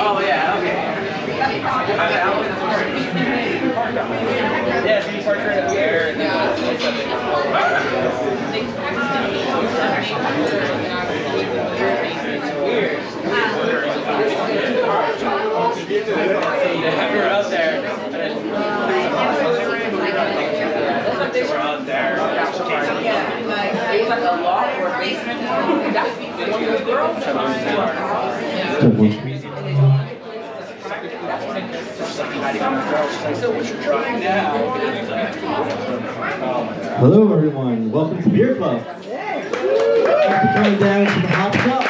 Oh yeah, okay. Yeah, so you park right up here and then yeah, we're out there. We're out there. It's like a loft or a basement. That's one of the girls. Hello everyone, welcome to Beer Club. Thanks for coming down to the Hop Shop.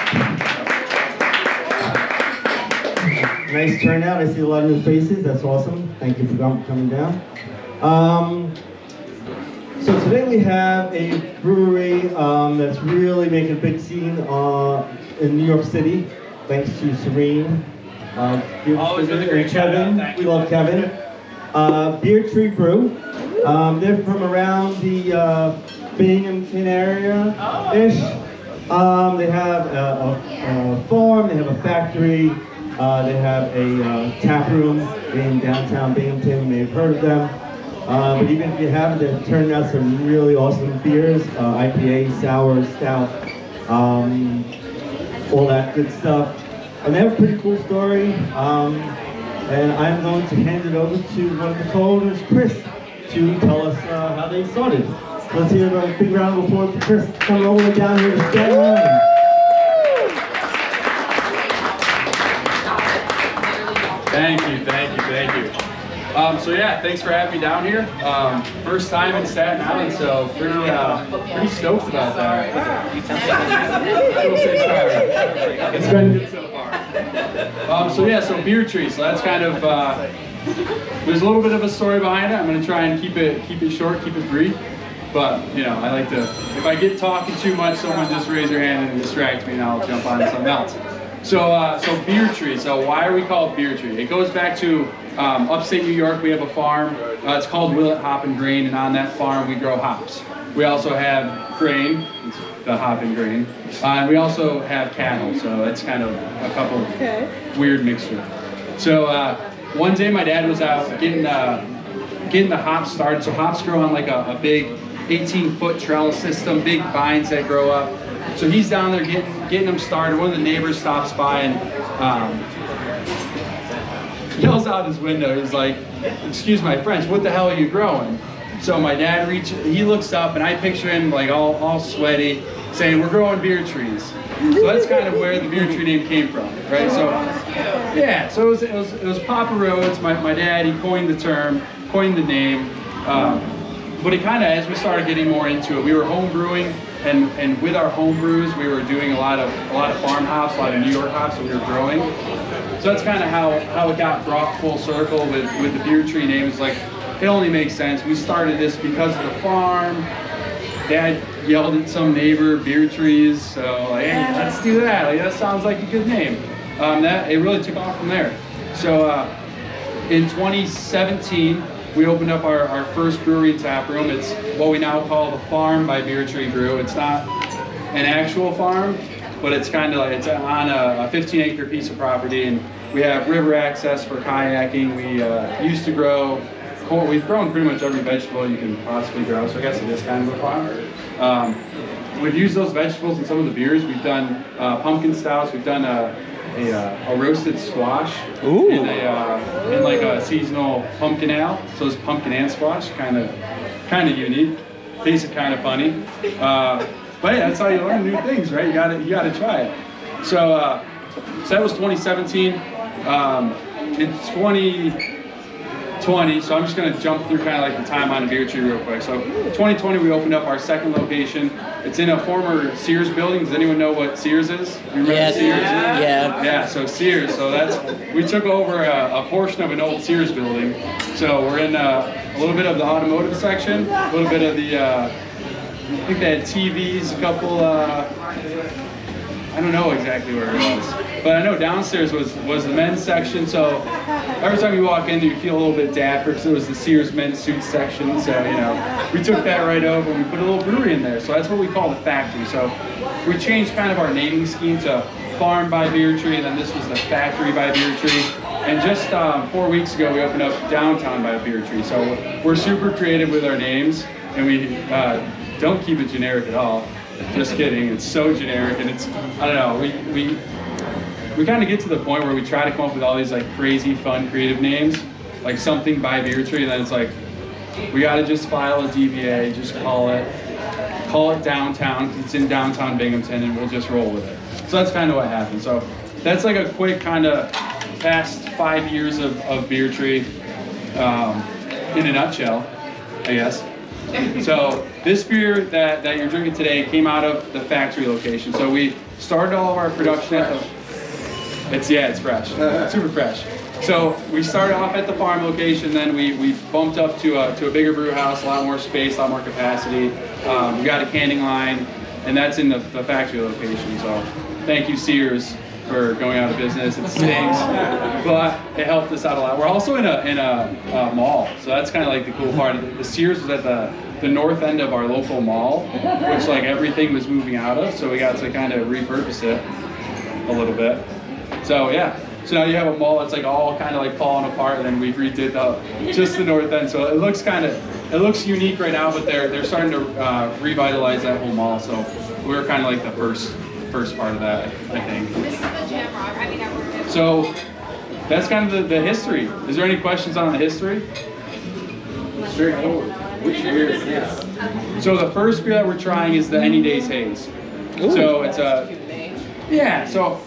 Nice turnout, I see a lot of new faces, that's awesome. Thank you for coming down. So today we have a brewery that's really making a big scene in New York City, thanks to Serene. Always with a great Kevin. We love Kevin. Beer Tree Brew. They're from around the Binghamton area-ish. They have a farm, they have a factory, they have a tap room in downtown Binghamton. You may have heard of them. But even if you haven't, they've turned out some really awesome beers, IPA, sour, stout, all that good stuff. And they have a pretty cool story, and I'm going to hand it over to one of the co-owners, Chris, to tell us how they started. Let's hear a big round of applause for Chris coming all the way down here to Staten Island. Thank you. So yeah, thanks for having me down here. First time in Staten Island, so pretty stoked about that. I will say sorry. It's been good so far. So Beer Tree. So that's kind of there's a little bit of a story behind it. I'm going to try and keep it short, keep it brief. But you know, I like to. If I get talking too much, someone just raise their hand and distract me, and I'll jump on to something else. So Beer Tree. So why are we called Beer Tree? It goes back to upstate New York. We have a farm. It's called Willet Hop and Grain, and on that farm we grow hops. We also have grain, the hop and grain, and we also have cattle. So it's kind of a couple weird mixture. So one day my dad was out getting the hops started. So hops grow on like a big 18-foot trellis system, big vines that grow up. So he's down there getting them started. One of the neighbors stops by and yells out his window. He's like, "Excuse my French, what the hell are you growing?" So my dad he looks up, and I picture him like all sweaty, saying, "We're growing beer trees." So that's kind of where the beer tree name came from, right? So yeah, so it was Papa Rhodes. My dad, he coined the term, coined the name. But it kind of, as we started getting more into it, we were home brewing, and with our home brews, we were doing a lot of farm hops, a lot of New York hops that we were growing. So that's kind of how it got brought full circle with the Beer Tree name. It's like, it only makes sense. We started this because of the farm. Dad yelled at some neighbor, beer trees, so like, hey, let's do that. Like, that sounds like a good name. It really took off from there. So in 2017, we opened up our first brewery and tap room. It's what we now call the Farm by Beer Tree Brew. It's not an actual farm, but it's kind of like, it's on a 15-acre piece of property, and we have river access for kayaking. We used to grow corn. We've grown pretty much every vegetable you can possibly grow, so I guess it is kind of a farm. We've used those vegetables in some of the beers. We've done pumpkin stouts. We've done a roasted squash in like a seasonal pumpkin ale. So it's pumpkin and squash, kind of unique. Tasted kind of funny. But yeah, that's how you learn new things, right? You gotta try it. So that was 2017. In 2020, so I'm just gonna jump through kind of like the timeline of Beer Tree real quick. So 2020, we opened up our second location. It's in a former Sears building. Does anyone know what Sears is? You remember Sears? Yeah, so Sears. So we took over a portion of an old Sears building. So we're in a little bit of the automotive section, a little bit of the, I think they had TVs, a couple I don't know exactly where it was, but I know downstairs was the men's section. So every time you walk in, you feel a little bit dapper because it was the Sears men's suit section. So you know, we took that right over and we put a little brewery in there. So that's what we call the factory. So we changed kind of our naming scheme to Farm by Beer Tree, and then this was the Factory by Beer Tree. And just 4 weeks ago, we opened up Downtown by Beer Tree. So we're super creative with our names, and we don't keep it generic at all. Just kidding, it's so generic, and it's, I don't know, we kind of get to the point where we try to come up with all these like crazy, fun, creative names, like something by Beer Tree, and then it's like, we gotta just file a DBA, just call it Downtown, because it's in downtown Binghamton, and we'll just roll with it. So that's kind of what happened. So that's like a quick kind of past 5 years of Beer Tree, in a nutshell, I guess. So this beer that you're drinking today came out of the factory location. So we started all of our production at the, it's fresh, super fresh. So we started off at the farm location, then we bumped up to a bigger brew house, a lot more space, a lot more capacity. We got a canning line, and that's in the factory location. So thank you, Sears, for going out of business. It stinks, but it helped us out a lot. We're also in a mall, so that's kind of like the cool part. The Sears was at the north end of our local mall, which like everything was moving out of, so we got to kind of repurpose it a little bit. So yeah, so now you have a mall that's like all kind of like falling apart, and then we redid just the north end, so it looks unique right now, but they're starting to revitalize that whole mall. So we're kind of like the first part of that, I think. This is the Jamrock. I mean, I worked at. So that's kind of the history. Is there any questions on the history? Straightforward. Which year is this? So the first beer that we're trying is the Any Days Haze. Ooh. So it's so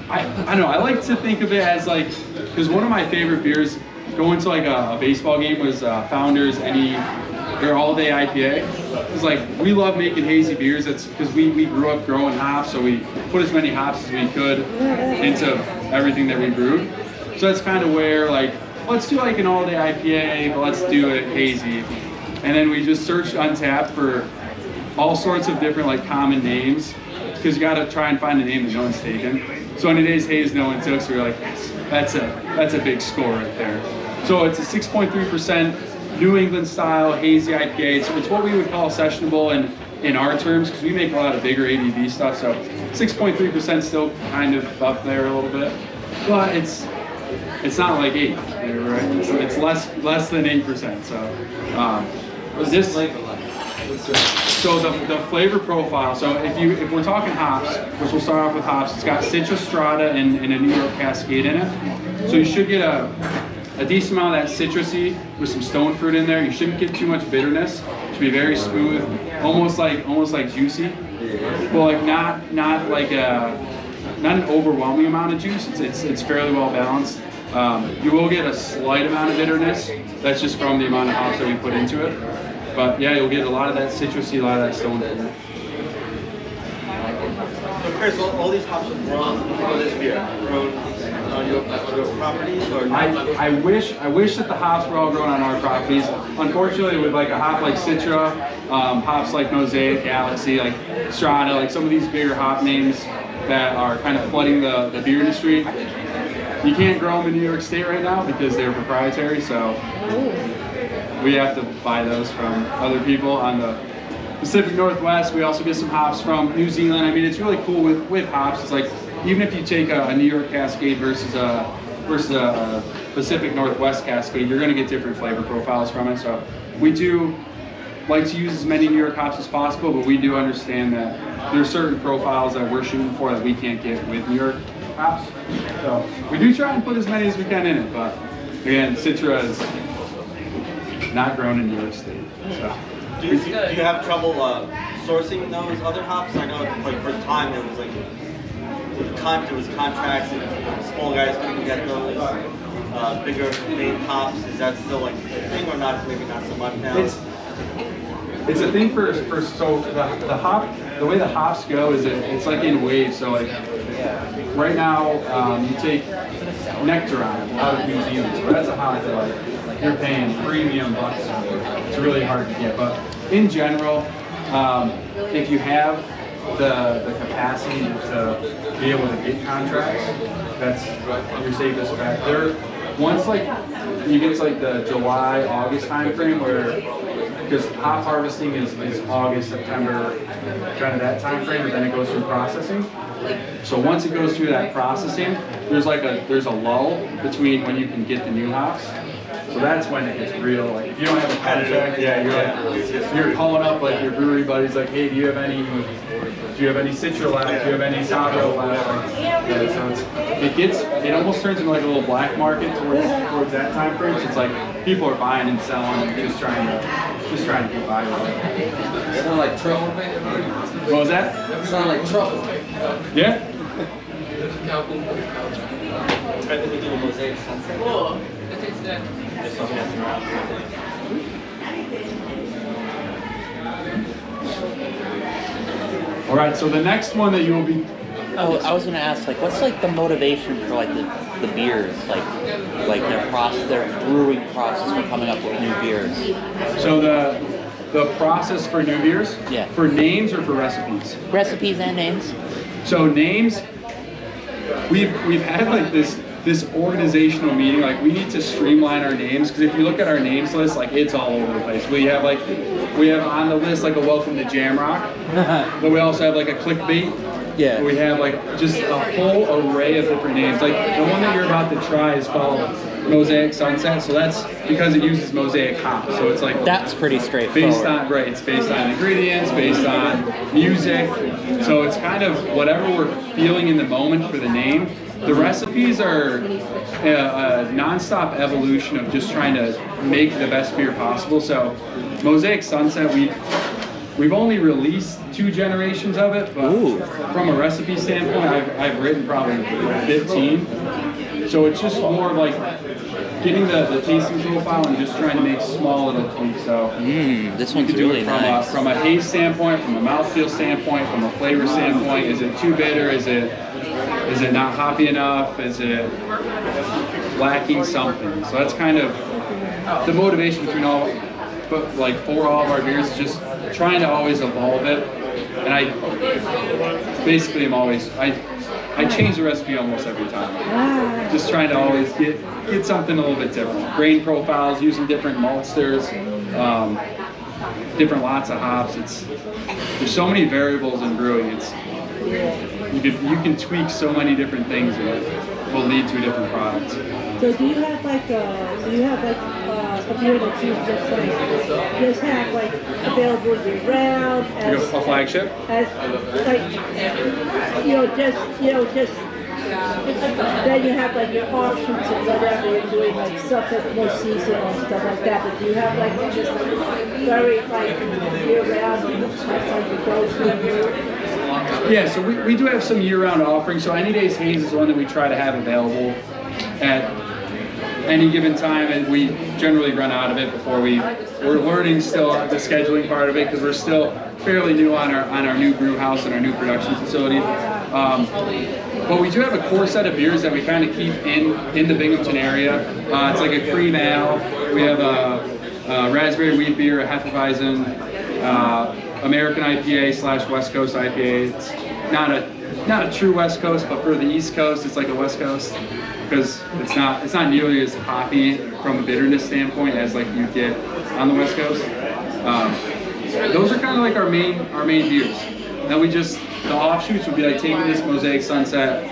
I don't know, I like to think of it as like, because one of my favorite beers going to like a baseball game was Founders their all-day IPA. It's like, we love making hazy beers. That's because we grew up growing hops, so we put as many hops as we could into everything that we brewed. So that's kind of where like, let's do like an all-day IPA, but let's do it hazy. And then we just searched Untapped for all sorts of different like common names, because you got to try and find a name that no one's taken. So Any Days Haze no one took, so we were like, yes, that's a big score right there. So it's a 6.3% New England style hazy IPA. So it's what we would call sessionable in our terms, because we make a lot of bigger ABV stuff. So 6.3% still kind of up there a little bit, but it's not like 8, right? It's less than 8%. So this. So the flavor profile. So if we're talking hops, which we'll start off with hops, it's got Citra Strata and a New York Cascade in it. So you should get a decent amount of that citrusy with some stone fruit in there. You shouldn't get too much bitterness. It should be very smooth, almost like juicy, but like not an overwhelming amount of juice. It's fairly well balanced. You will get a slight amount of bitterness. That's just from the amount of hops that we put into it. But yeah, you'll get a lot of that citrusy, a lot of that stone fruit. So Chris, all these hops are grown for this beer, grown on your properties, or I wish that the hops were all grown on our properties. Unfortunately, with like a hop like Citra, hops like Mosaic, Galaxy, like Strata, like some of these bigger hop names that are kind of flooding the beer industry, you can't grow them in New York State right now because they're proprietary. So we have to buy those from other people on the Pacific Northwest. We also get some hops from New Zealand. I mean, it's really cool with hops. It's like, even if you take a New York Cascade versus a Pacific Northwest Cascade, you're going to get different flavor profiles from it. So we do like to use as many New York hops as possible, but we do understand that there's certain profiles that we're shooting for that we can't get with New York hops. So we do try and put as many as we can in it, but again, Citra is not grown in New York State. So. do you have trouble sourcing those other hops? I know like for a time there was like there was contracts and small guys couldn't get those bigger main hops. Is that still like a thing or not? Maybe not so much now. It's a thing for so the hop, the way the hops go is it's like in waves. So like right now you take Nectaron out of New Zealand, so that's a hop that like you're paying premium bucks for. It's really hard to get, but in general, if you have the capacity to be able to get contracts, that's your safest bet. Once like you get to like the July, August time frame where, because hop harvesting is August, September, kind of that time frame, and then it goes through processing. So once it goes through that processing, there's a lull between when you can get the new hops. So that's when it gets real. Like if you don't have a contract, you're calling up like your brewery buddies, like, hey, do you have any Citra left? Do you have any sourdough left? Like, so it almost turns into like a little black market towards that time frame. So it's like people are buying and selling and just trying to get by with it. Sound like truffle, man. What was that? Sound like truffle. Yeah. I think we do a Mosaic Sunset. Cool. It tastes good. All right. So the next one that you will be. Oh, I was gonna ask, like, what's like the motivation for like the beers, like their brewing process for coming up with new beers? So the process for new beers. Yeah. For names or for recipes? Recipes and names. So names, we've had like this organizational meeting, like we need to streamline our names, because if you look at our names list, like it's all over the place. We have on the list like a welcome to Jamrock, but we also have like a clickbait. Yeah. We have like just a whole array of different names. Like the one that you're about to try is called Mosaic Sunset, so that's because it uses Mosaic hops. So it's like that's pretty straightforward. It's based on ingredients, based on music. So it's kind of whatever we're feeling in the moment for the name. The recipes are a non-stop evolution of just trying to make the best beer possible. So Mosaic Sunset, we've only released 2 generations of it, but from a recipe standpoint, I've written probably 15. So it's just more of like getting the tasting profile and just trying to make small little tweaks. So this one's really nice. From a haze standpoint, from a mouthfeel standpoint, from a flavor standpoint, is it too bitter? Is it not hoppy enough? Is it lacking something? So that's kind of the motivation between for all of our beers, is just trying to always evolve it. And I basically am always, I change the recipe almost every time. Just trying to always get something a little bit different. Grain profiles, using different maltsters, different lots of hops. There's so many variables in brewing. You can tweak so many different things that will lead to a different product. So do you have like a beer that you just have like available year round as a flagship? As like just then you have like your options and whatever you're doing, like stuff that's more seasonal and stuff like that. But do you have like just very like year round and that's like your go-to? Yeah, so we do have some year-round offerings. So Any Days Haze is one that we try to have available at any given time, and we generally run out of it before we're learning still the scheduling part of it, because we're still fairly new on our new brew house and our new production facility. But we do have a core set of beers that we kind of keep in the Binghamton area. It's like a cream ale. We have a raspberry wheat beer, a Hefeweizen, American IPA / West Coast IPA. It's not a true West Coast, but for the East Coast, it's like a West Coast, because it's not nearly as hoppy from a bitterness standpoint as like you get on the West Coast. Those are kind of like our main beers. Then the offshoots would be like taking this Mosaic Sunset,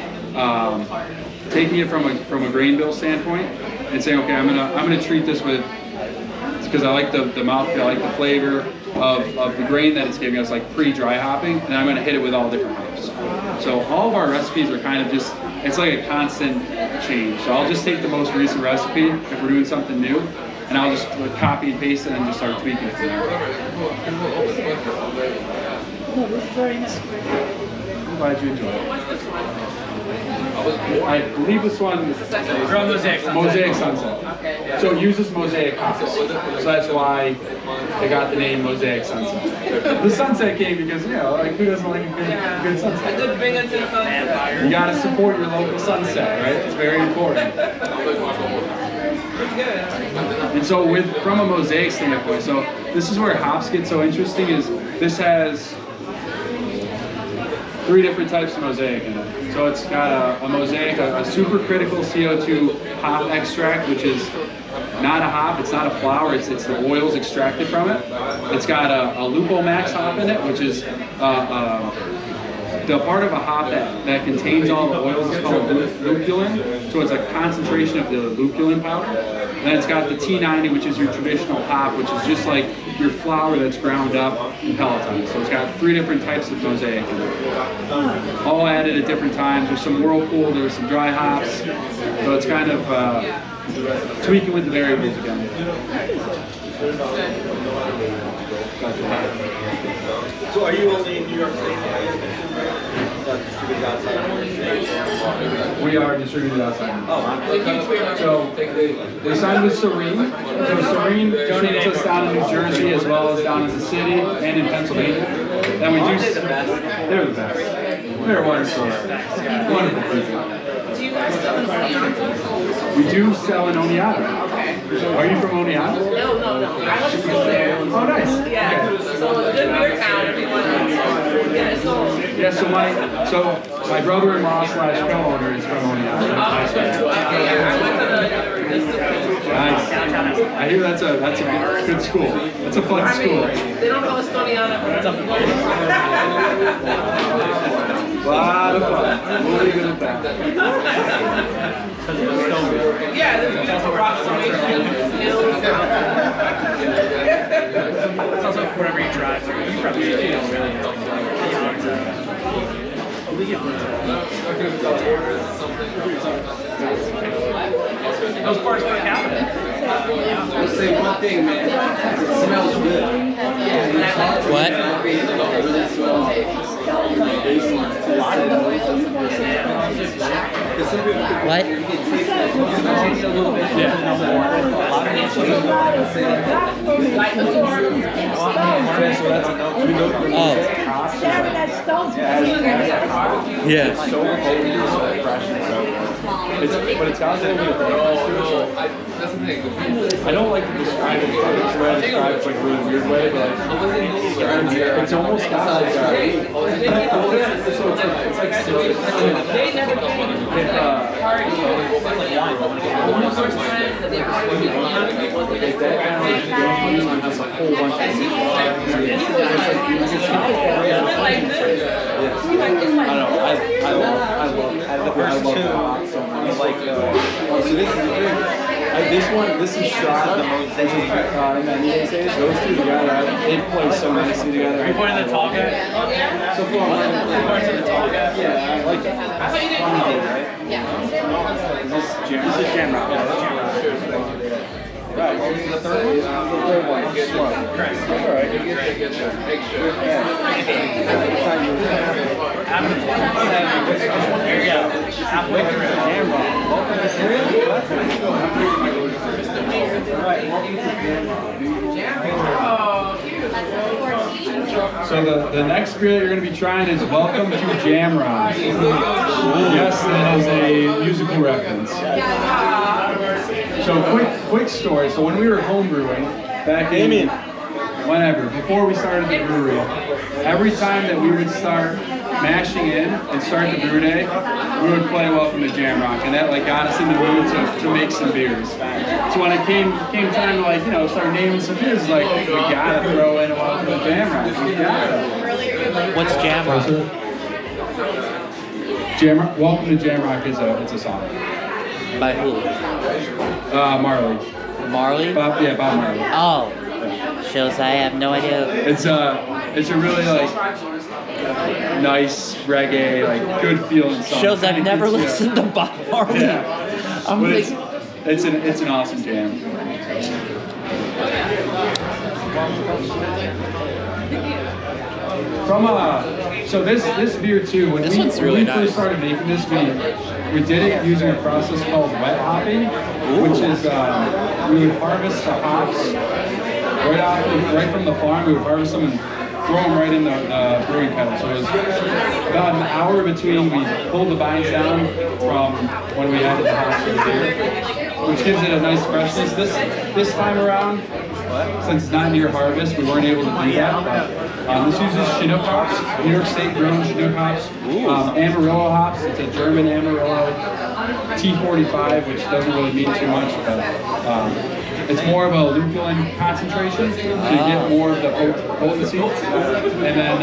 taking it from a grain bill standpoint, and saying, okay, I'm gonna treat this with, because I like the mouthfeel, I like the flavor of the grain that it's giving us, like pre-dry hopping, and I'm gonna hit it with all different hops. So all of our recipes are kind of just, it's like a constant change. So I'll just take the most recent recipe if we're doing something new, and I'll just copy and paste it and just start tweaking it from there. No, this is very nice. I'm glad you enjoyed it. I believe this one is Mosaic Sunset. So it uses Mosaic hops. So that's why they got the name Mosaic Sunset. The sunset came because, like who doesn't like a good sunset? A good Binghamton sunset. You gotta support your local sunset, right? It's very important. And so from a Mosaic standpoint, so this is where hops get so interesting, is this has 3 different types of Mosaic in it. So it's got a Mosaic, a supercritical CO2 hop extract, which is not a hop, it's not a flower, it's the oils extracted from it. It's got a Lupomax hop in it, which is the part of a hop that contains all the oils is called lupulin. So it's a concentration of the lupulin powder. And then it's got the T90, which is your traditional hop, which is just like your flour that's ground up and pelletized. So it's got 3 different types of Mosaic in it. All added at different times. There's some whirlpool, there's some dry hops. So it's kind of tweaking with the variables again. So are you only in New York State? Distributed outside of New York State? We are distributed outside. Oh, so we signed with Serene. So Serene ships us down in New Jersey as well as down in the city and in Pennsylvania. Then we do. They're the best. They're wonderful. Wonderful people. Do you guys sell in Oneonta? We do sell in Oneonta. Are you from Oneonta? No. I went to school there. Oh, nice. Yeah. So it's a good beer town if you want to get it sold. Yeah. So my brother-in-law / co-owner is from Oneonta. Oh, okay. Yeah, I went to the Nice. I hear that's a good school. That's a fun school. They don't call us Oneonta, but it's up in A lot of fun. We'll leave it at that. yeah, there's beautiful approximation. It's also wherever you drive through, you probably really those parts per capita. I'll say one thing, man. It smells good. What? What? Oh. Yeah. But it's got a little bit of I don't like to describe it. The way I describe it's like a really weird way, but it's almost got like it's like silk. This is shot the Mosaic in that New stage. Those 2 together, they play so nicely together. Are you pointing the tall guy? So far, Parts of the tall guy? yeah, I like it. Yeah. This is Jamrock. Yeah, that's Jamrock. Right, what was the third one? The third one, slow. Correct. All right. There you go. Halfway through. So the next beer that you're going to be trying is Welcome to Jamrock. Yes, that is a musical reference. So quick story. So when we were home brewing back in before we started the brewery, every time that we would start mashing in and start the brew day, we would play Welcome to Jamrock, and that like got us in the mood to make some beers. So when it came time to start naming some beers, like we gotta throw in Welcome to Jamrock. We gotta. What's Jamrock? Welcome to Jamrock is a song. By who? Marley. Marley? Bob Marley. Oh. Shows I have no idea. It's a really nice reggae, good feeling song. Shows I've never listened to Bob Marley. Yeah. But it's an awesome jam. So this beer too, when we first started making this, we did it using a process called wet hopping, which is we would harvest the hops right from the farm. We would harvest them and throw them right in the brewing kettle. So it was about an hour between we pulled the vines down from when we added the hops to the beer, which gives it a nice freshness. This time around, since it's not near harvest, we weren't able to do that. But, this uses Chinook hops, New York State grown Chinook hops, Amarillo hops. It's a German Amarillo T45, which doesn't really mean too much, but it's more of a lupulin concentration, so you get more of the potency. And then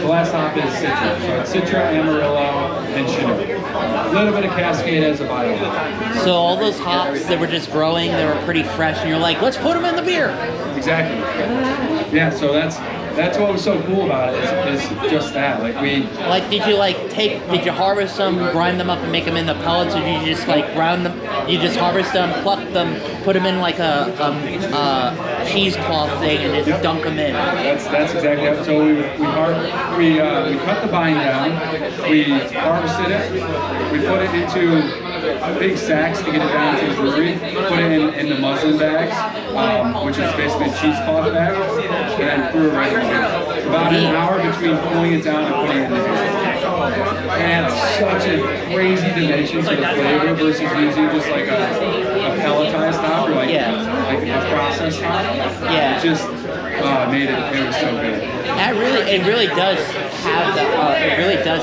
the last hop is Citra. So it's Citra, Amarillo, and Chinook. A little bit of Cascade as a bio. So all those hops that were just growing, they were pretty fresh, and you're like, let's put them in the beer. Exactly. Yeah, so that's what was so cool about it, is just that. Like did you harvest them, grind them up, and make them into pellets, or did you just like ground them? You just harvest them, pluck them, put them in like a cheesecloth thing, and just dunk them in. That's exactly how. So we cut the vine down, we harvested it, we put it into big sacks to get it down to the brewery, put it in the muslin bags, which is basically a cheesecloth bag, and then threw it right in there. About an hour between pulling it down and putting it in the beer. And such a crazy dimension to the flavor versus using just like a pelletized hop or like a processed hop. Yeah. It just made it was so good. It really does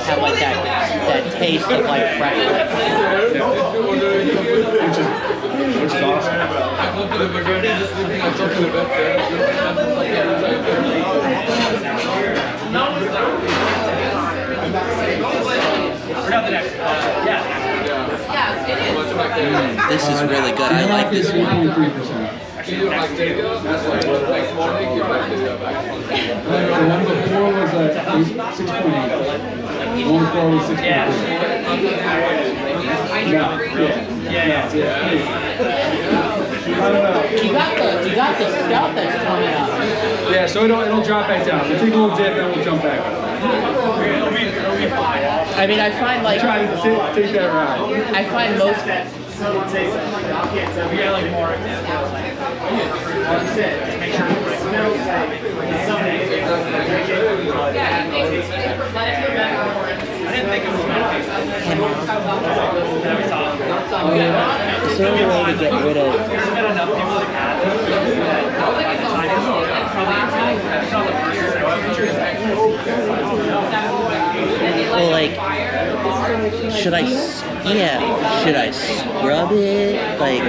have like that taste of like fresh. Yeah. Which is awesome. This is really good. I like this one. 3%. The one before was 6.8. The one before was 6.3. You got the stout that's coming up. Yeah, so it'll drop back down. So take a little dip and we'll jump back up. I mean, I find like Try to take that ride. I find most. Is there a way to get rid of? Well, like, should I scrub it? Like,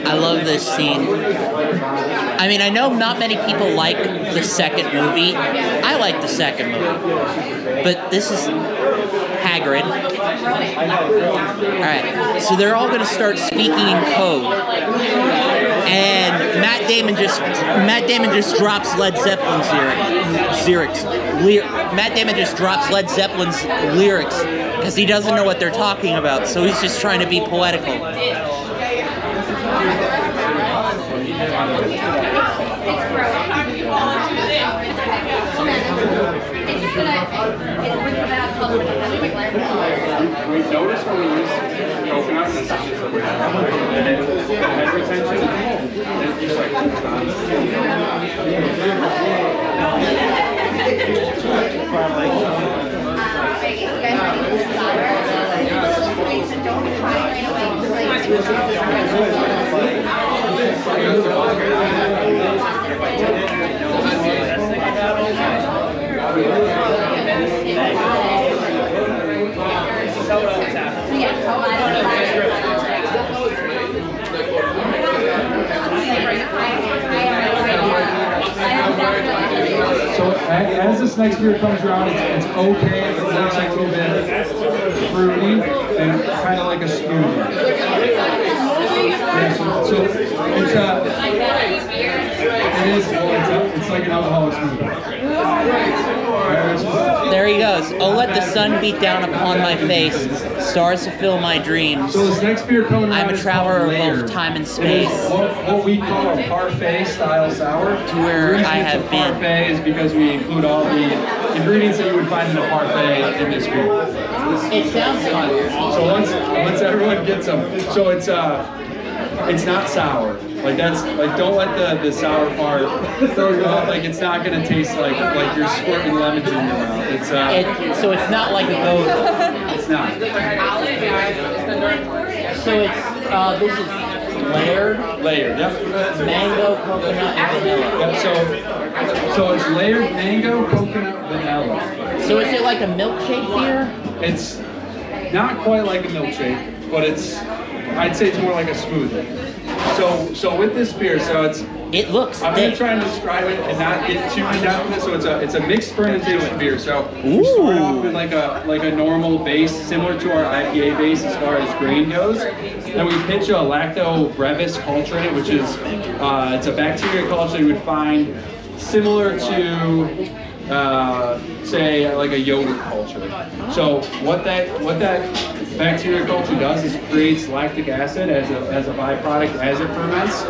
I love this scene. I mean, I know not many people like the second movie. I like the second movie. But this is Hagrid. Alright, so they're all going to start speaking in code. And Matt Damon just drops Led Zeppelin's lyrics. Matt Damon just drops Led Zeppelin's lyrics because he doesn't know what they're talking about, so he's just trying to be poetical. We've noticed when we use coconut, it's just head retention, it's just like So as this next beer comes around, it's okay if it looks a little bit fruity and kind of like a smoothie. Yeah, so It's like an alcoholic smoothie. There he goes. Oh, let the sun beat down upon my face. Stars fulfill my dreams. So this next beer coming I'm a traveler of both time and space. What we call a parfait style sour. To where I have been. Parfait is because we include all the ingredients that you would find in a parfait in this beer. It sounds fun. So once everyone gets them, so it's not sour. Like don't let the sour part throw you off. Like it's not gonna taste like you're squirting lemons in your mouth. So it's not like a goat. It's not. So it's this is layered. Layered. Yep. Mango, coconut, and vanilla. Yep. So it's layered mango, coconut, vanilla. So is it like a milkshake beer? It's not quite like a milkshake, but I'd say it's more like a smoothie. So with this beer, it looks I'm thick. gonna try and describe it and not get too in depth with it. So it's a mixed fermentation beer. So we start off with like a normal base, similar to our IPA base as far as grain goes. Then we pitch a lacto brevis culture in it, which is it's a bacteria culture you would find similar to say like a yogurt culture. So what that bacteria culture does is creates lactic acid as a byproduct as it ferments.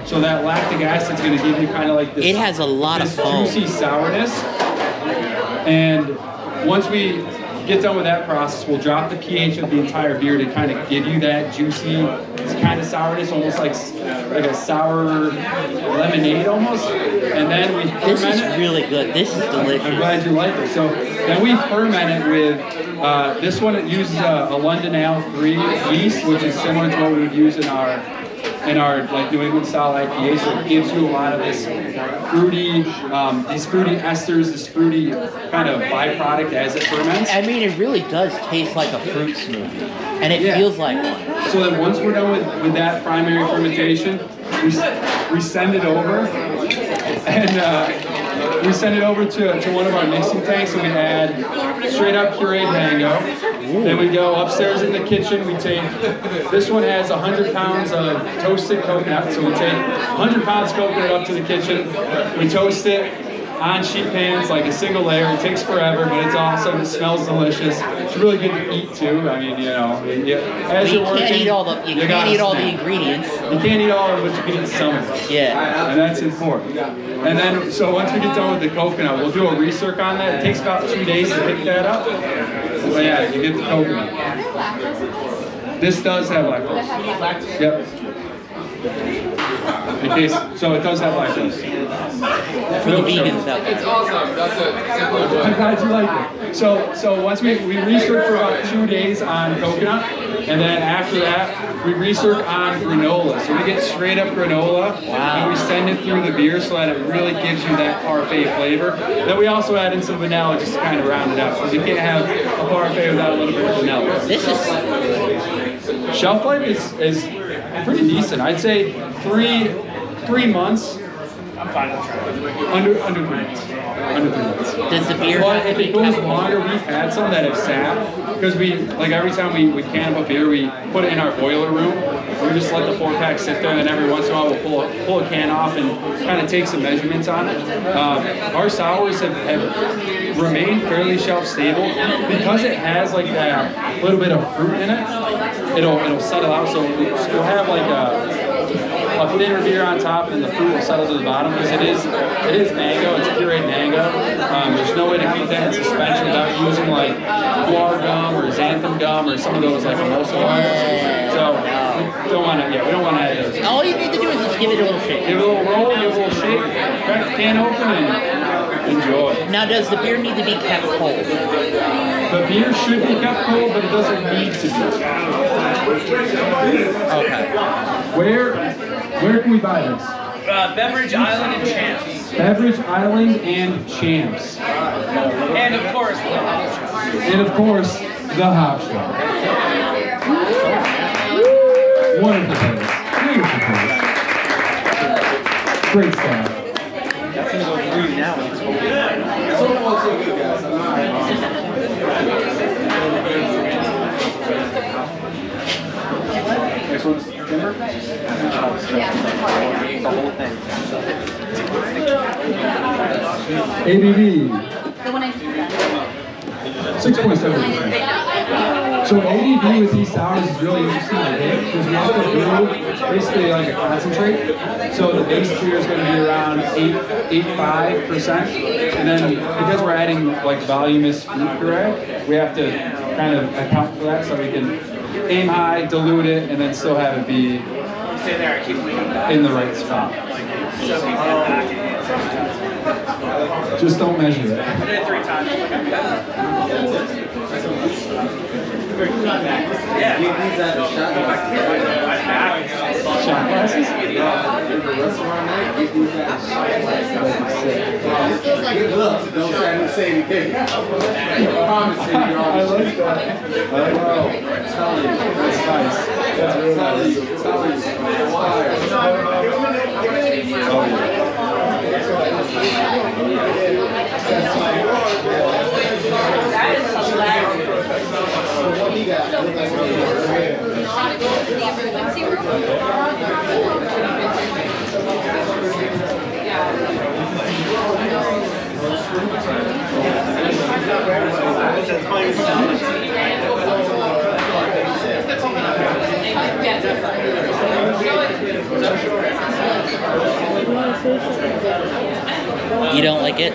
So that lactic acid is going to give you kind of like this. It has a lot of foam. Juicy sourness. And once we get done with that process, we'll drop the pH of the entire beer to kind of give you that juicy kind of sourness, almost like a sour lemonade almost. And then we ferment This is really good. This is delicious. I'm glad you like it. So then we ferment it with, this one it uses a London Ale 3 yeast, which is similar to what we would use in our like New England style IPA. So it gives you a lot of this fruity, these fruity esters, this fruity kind of byproduct as it ferments. I mean, it really does taste like a fruit smoothie, and it feels like one. So then once we're done with that primary fermentation, we send it over, and we send it over to one of our mixing tanks, and we add straight up pureed mango. Then we go upstairs in the kitchen. We take, this one has 100 pounds of toasted coconut, so we take 100 pounds of coconut up to the kitchen. We toast it on sheet pans like a single layer. It takes forever, but it's awesome. It smells delicious. It's really good to eat too. I mean, as you're working, can't eat all the ingredients. You can't eat all of it, but you can eat some of it. Yeah. And that's important. And then, so once we get done with the coconut, we'll do a recirc on that. It takes about 2 days to pick that up. But yeah, you get the coconut. This does have lactose. Yep. So it does have lactose. For the vegans out there. It's awesome. That's it. I'm glad you like it. So once we recirc for about 2 days on coconut, and then after that, we recirc on granola. So we get straight up granola, and we send it through the beer so that it really gives you that parfait flavor. Then we also add in some vanilla just to kind of round it out, because you can't have a parfait without a little bit of vanilla. This is... Shelf life is pretty decent. I'd say three months. I'm fine with trying. Under 3 months. Under 3 months. Does the beer But have to if be it goes kept longer, we've had some that have sat, because like every time we can up a beer, we put it in our boiler room. We just let the 4-pack sit there, and then every once in a while we'll pull a can off and kind of take some measurements on it. Our sours have remained fairly shelf stable because it has like that little bit of fruit in it. It'll settle out, so we'll have like a thinner beer on top, and then the fruit will settle to the bottom, because it is mango. It's pureed mango. There's no way to keep that in suspension without using like guar gum or xanthan gum or some of those like emulsifiers. So we don't want to add those. All you need to do is just give it a little shake. Give it a little roll, give it a little shake, crack the can open, and enjoy. Now, does the beer need to be kept cold? The beer should be kept cold, but it doesn't need to be. Okay. Where can we buy this? Beverage Island and Champs. Beverage Island and Champs. And of course, the Hop Shop. And of course, the Hop Shop. Wonderful place. Beautiful place. Great stuff. That's gonna go through now. It's cold. So far, so good, guys. Next one's Timber. The whole thing. ABV, The one I just got. 6.7%. So ABV with these sours is really interesting to make because we have to do basically like a concentrate. So the base beer is going to be around 8.5%. And then because we're adding like voluminous fruit puree, we have to kind of account for that so we can aim high, dilute it, and then still have it be in the right spot. Just don't measure it. I did it 3 times. Yeah. Shot glasses? Don't try to say anything. I promise you, I like that. That's nice. That's really nice. That is hilarious. You don't like it?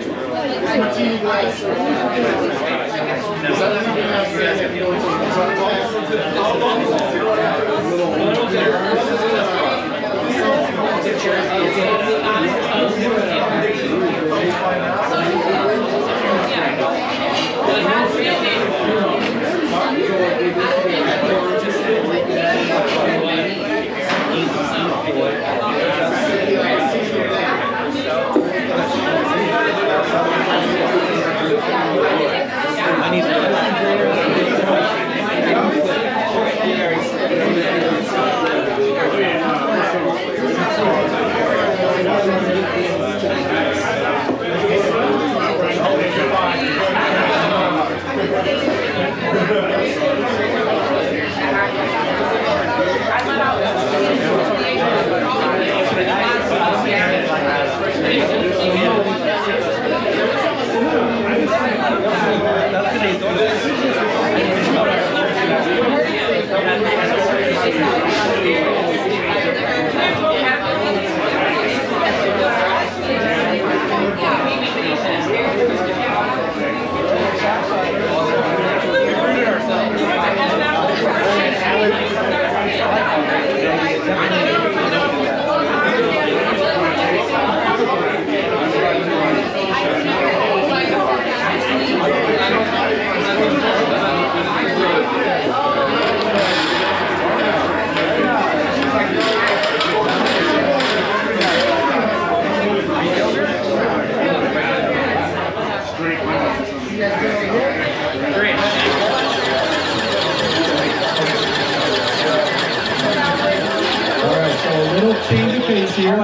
Change of pace here.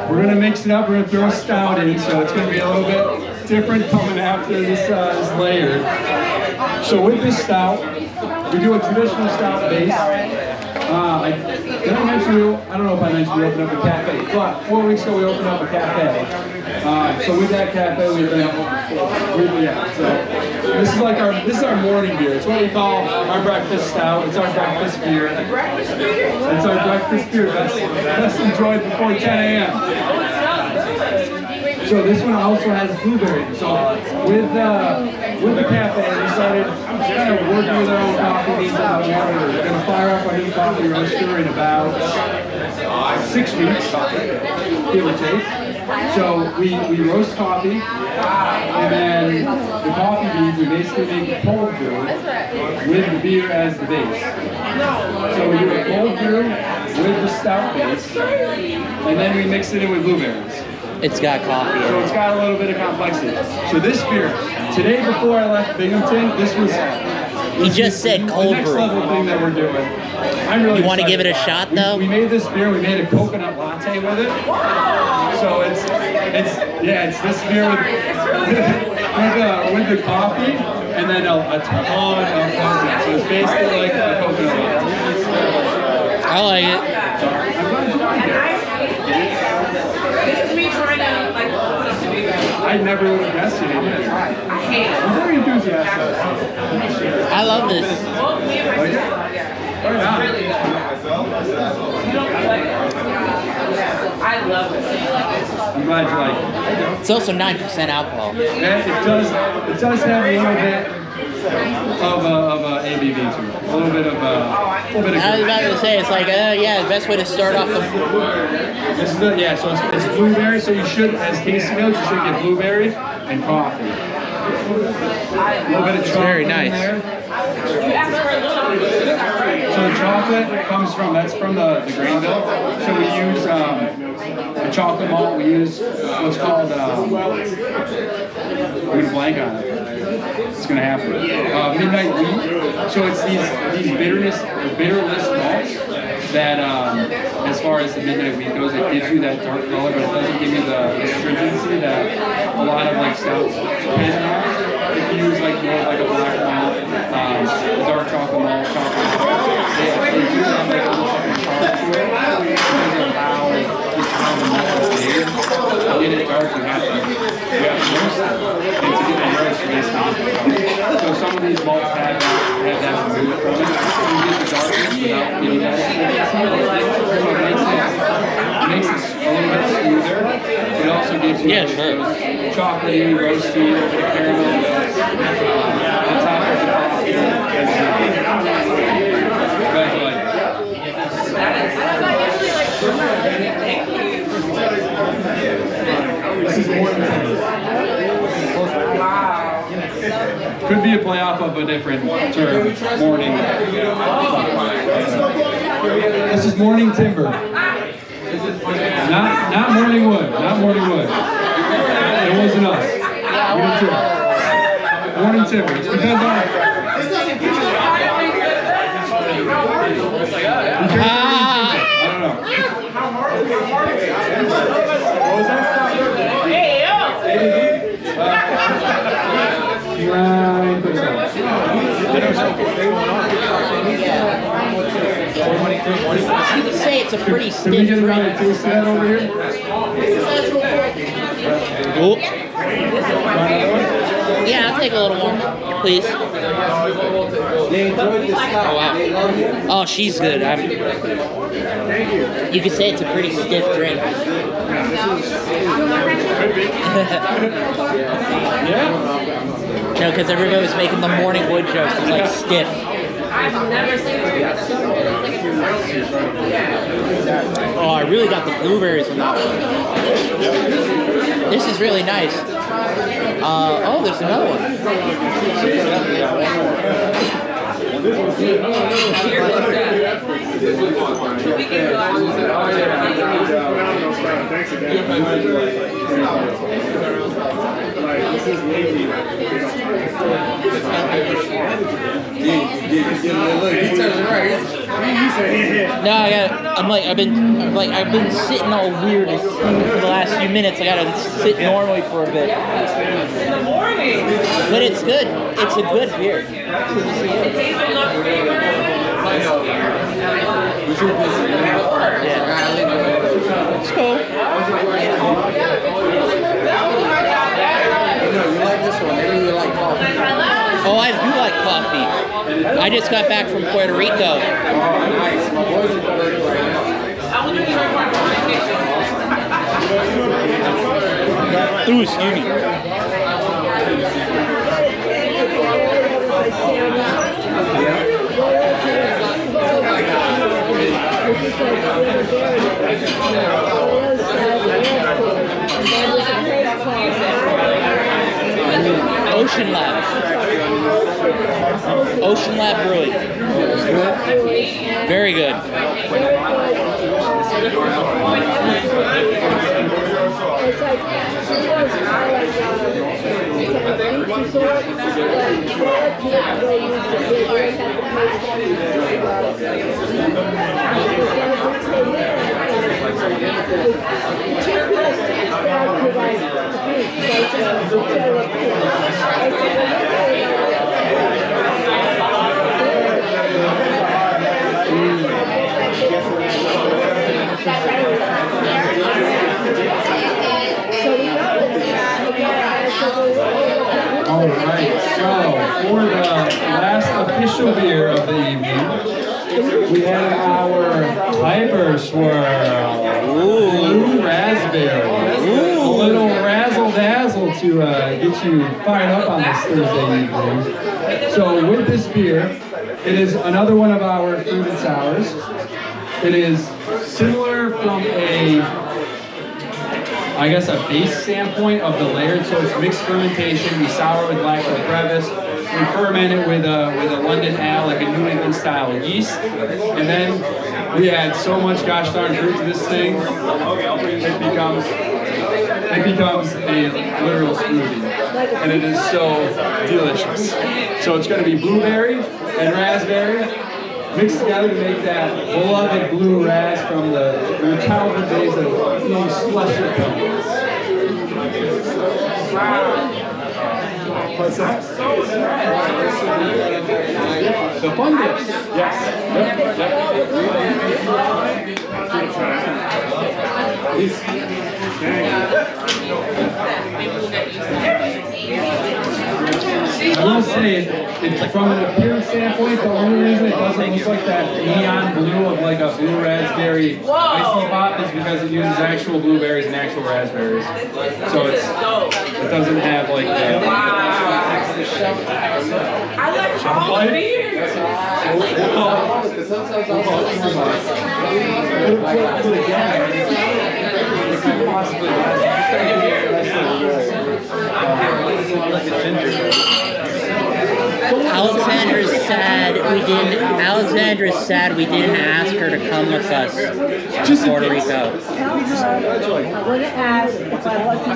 We're going to mix it up. We're going to throw a stout in, so it's going to be a little bit different coming after this is layered. So with this stout, we do a traditional stout base. Did I mention I don't know if I mentioned we opened up a cafe, but 4 weeks ago we opened up a cafe. So with that cafe, so this is our morning beer. It's what we call our breakfast stout. It's our breakfast beer. It's our breakfast beer best enjoyed before 10 a.m. So this one also has blueberry. So with the cafe, we started kind of working with our own coffee beans. We're going to fire up our new coffee roaster in about 6 weeks, give or take. So we roast coffee, and then the coffee beans, we basically make a cold brew with the beer as the base. So we do a cold brew with the stout base, and then we mix it in with blueberries. It's got coffee in So it. it's got a little bit of complexity. So this beer, today before I left Binghamton, this was He just said the cold next brew. level thing that we're doing. I'm really You want to give it a excited. shot though? We made this beer. We made a coconut latte with it. So it's this beer with the coffee and then a ton of coconut. So it's basically like a coconut latte. I like it. I'm glad you This is me trying to like. I never would have guessed it. I hate it. I'm very enthusiastic. I love this. Like it? Oh, yeah. I love it. I'm glad you like it. It's also 9% alcohol. And it does have a little bit of ABV to it. A little bit of I was about to say, it's like, yeah, the best way to start off the. This is yeah, so it's blueberry, so you should, as tasting notes, you should get blueberry and coffee. A little bit of chocolate Very nice. in there. So the chocolate comes from, that's from the grain bill. So we use the chocolate malt, we use what's called, I'm going to blank on it. It's going to happen. Midnight wheat. So it's these bitterless malts that, as far as the midnight wheat goes, it gives you that dark color, but it doesn't give you the astringency that a lot of like stouts depend on. If you use like more like a black malt, dark chocolate malt, chocolate, they do have like a little different charge to it because of how the malt is made. To get it dark, you have to roast it. And to get the roast, you basically so some of these malts have that removed from it. So you get the darkness without getting that. So it makes it a little bit smoother. It also gives you those chocolatey, roasty, caramel notes on top of the coffee. Glad you like it. This is more than could be a playoff of a different term, morning. This is morning timber. Not morning wood. Not morning wood. It wasn't us. We did too. Morning timber. It's because I don't know. What was that? Hey, yo! You could say it's a pretty stiff Can we get drink. another taste of that over here? Oh. Yeah, I'll take a little more, please. Oh, wow. Oh, she's good. You could say it's a pretty stiff drink. No, because everybody was making the morning wood jokes. It's like stiff. I've never seen it. Oh, I really got the blueberries in that one. This is really nice. Oh, there's another one. No, I've been sitting all weird for the last few minutes. I gotta sit normally for a bit. But it's good. It's a good beer. Yeah. It's cool. You like this one, maybe you like coffee. Oh, I do like coffee. I just got back from Puerto Rico. Oh, nice. My boys in Puerto Rico right now. Ooh, excuse me. Ocean Lab. Ocean Lab Brewing. Very good. It's like, last official beer of the evening. We have our Hyper Swirl. Blue raspberry. A little razzle dazzle to get you fired up on this Thursday evening. So with this beer, it is another one of our fruited sours. It is similar from a base standpoint of the layered, so it's mixed fermentation. We sour with lactose brevis. We ferment it with a London ale, like a New England style yeast. And then we add so much gosh darn fruit to this thing, it becomes a literal smoothie. And it is so delicious. So it's going to be blueberry and raspberry mixed together to make that beloved blue ras from your childhood days of eating slushy cookies. What's that? The fun dips. Yes. I will say, it's from an appearance standpoint, the only reason it doesn't look like that neon blue of like a blue raspberry icy pop is because it uses actual blueberries and actual raspberries. So it doesn't have like that. I like all the beers. Alexandra's sad we didn't ask her to come with us to Puerto Rico. Tell her I'm going to ask if I want to go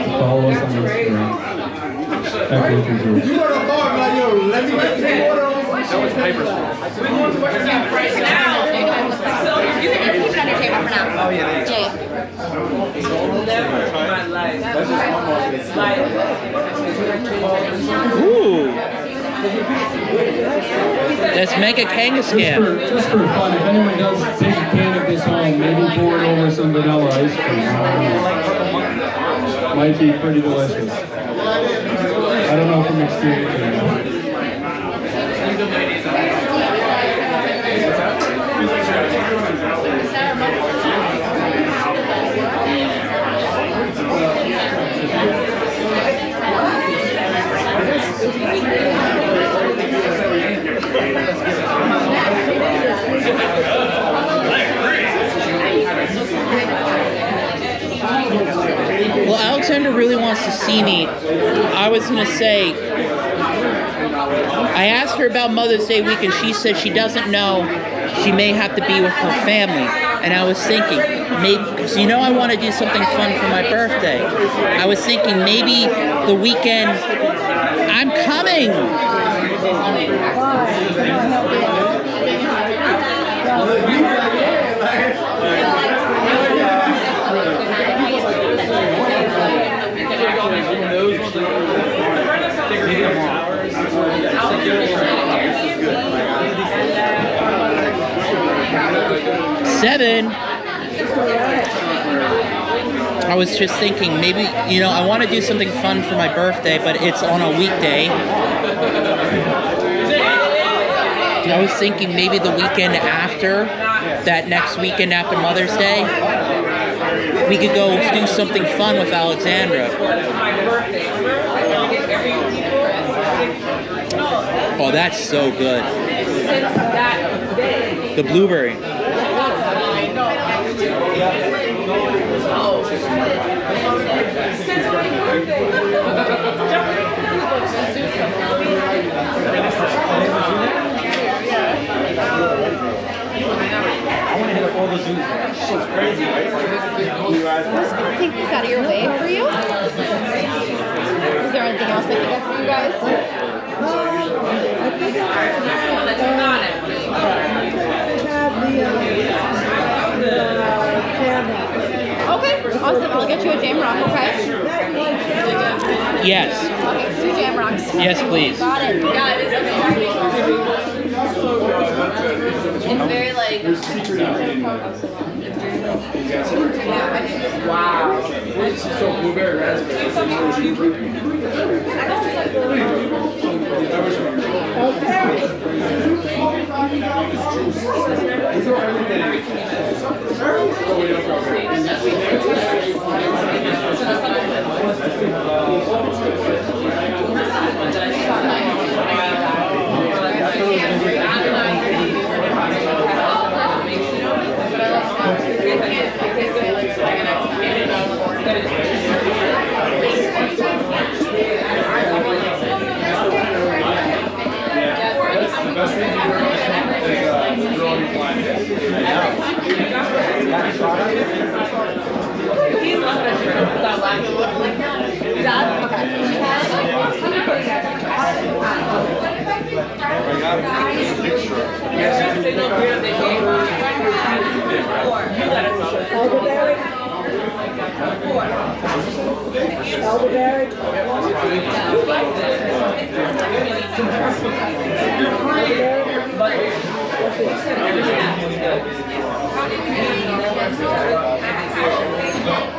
Follow us on Instagram. You go to the bar, like, yo, let me get some water on. That was Hyper Swirl. Right now. You can keep it on your table for now. Oh, yeah, Yeah. Never in my life. Ooh. Let's make a Kangaskhan. Just for fun, if anyone does take a can of this home, maybe pour it over some vanilla ice cream. Might be pretty delicious. I don't know from experience. Well, Alexandra really wants to see me. I was going to say, I asked her about Mother's Day week, and she said she doesn't know. She may have to be with her family. And I was thinking, maybe, because you know I want to do something fun for my birthday. I was thinking maybe the weekend, I'm coming. Seven. I was just thinking, maybe, you know, I want to do something fun for my birthday, but it's on a weekday. I was thinking maybe the weekend after, that next weekend after Mother's Day, we could go do something fun with Alexandra. Oh, that's so good. The blueberry. It's crazy, right? I'm just gonna take this out of your way for you. Is there anything else I can get for you guys? Okay, awesome. I'll get you a jam rock, okay? Yes. Okay, 2 jam rocks. Yes, please. Got it. Yeah, it is. It's very like. Wow. So blueberry raspberry. Elderberry. Elderberry.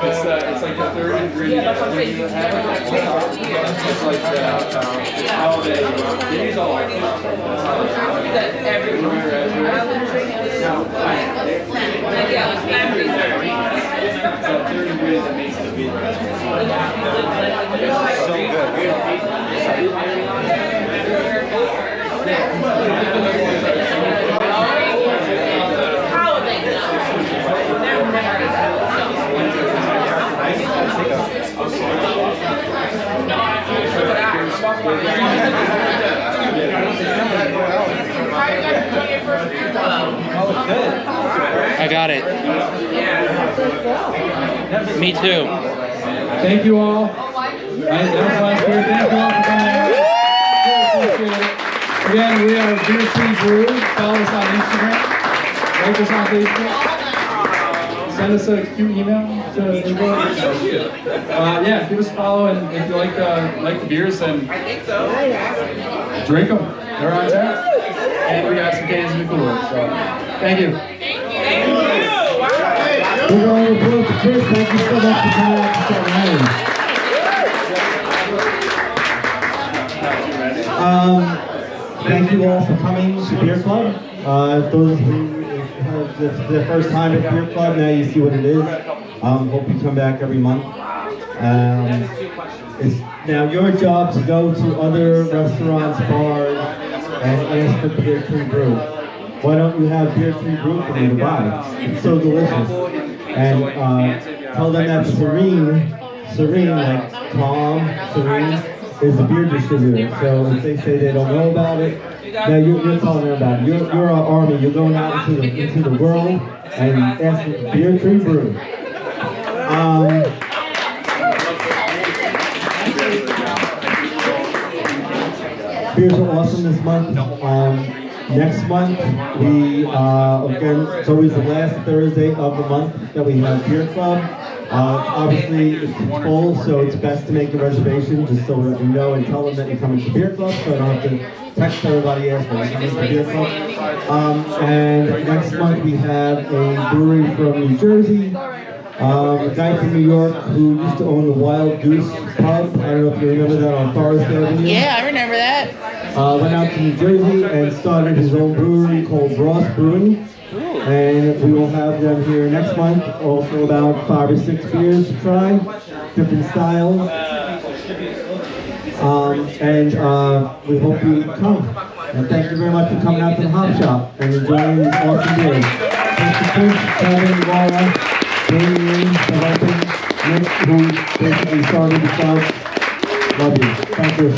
It's like the third ingredient. It's like how they use all like third ingredient that makes the beer. So I got it. Me too. Thank you all. That was last year. Thank you all for coming out. Appreciate it. Again, we are Beer Tree Brew. Follow us on Instagram. Like us on Facebook. Send us a cute email to yeah, give us a follow, and if you like the beers, then drink them. They're on tap, and we got some cans in the cooler. So, thank you. We're going to approach Chris. Thank you so much for coming out to Staten Island. Thank you all for coming to Beer Club. Those who have the first time at Beer Club, now you see what it is. Hope you come back every month. It's now your job to go to other restaurants, bars, and ask for Beer Tree Brew. Why don't you have Beer Tree Brew for me to buy? It's so delicious. And tell them that Serene, like calm, Serene, is the beer distributor. So if they say they don't know about it, now you're telling them about it. You're our army. You're going out into the world and asking for Beer Tree Brew. Beers are awesome this month. Next month, we, again, it's always the last Thursday of the month that we have Beer Club. Obviously, it's full, so it's best to make a reservation just so that we know and tell them that you're coming to Beer Club, so I don't have to text everybody asking if you're coming to Beer Club. And next month, we have a brewery from New Jersey. A guy from New York who used to own the Wild Goose Pub. I don't know if you remember that on Forest Avenue. Yeah, I remember that. Went out to New Jersey and started his own brewery called Brewing. And we will have them here next month. Also about 5 or 6 beers to try, different styles. We hope you come. And thank you very much for coming out to the Hop Shop and enjoying these awesome beers. Thank you, Chris, Kevin, Laura, Damien, Nick, who basically started the club. Love you. Thank you.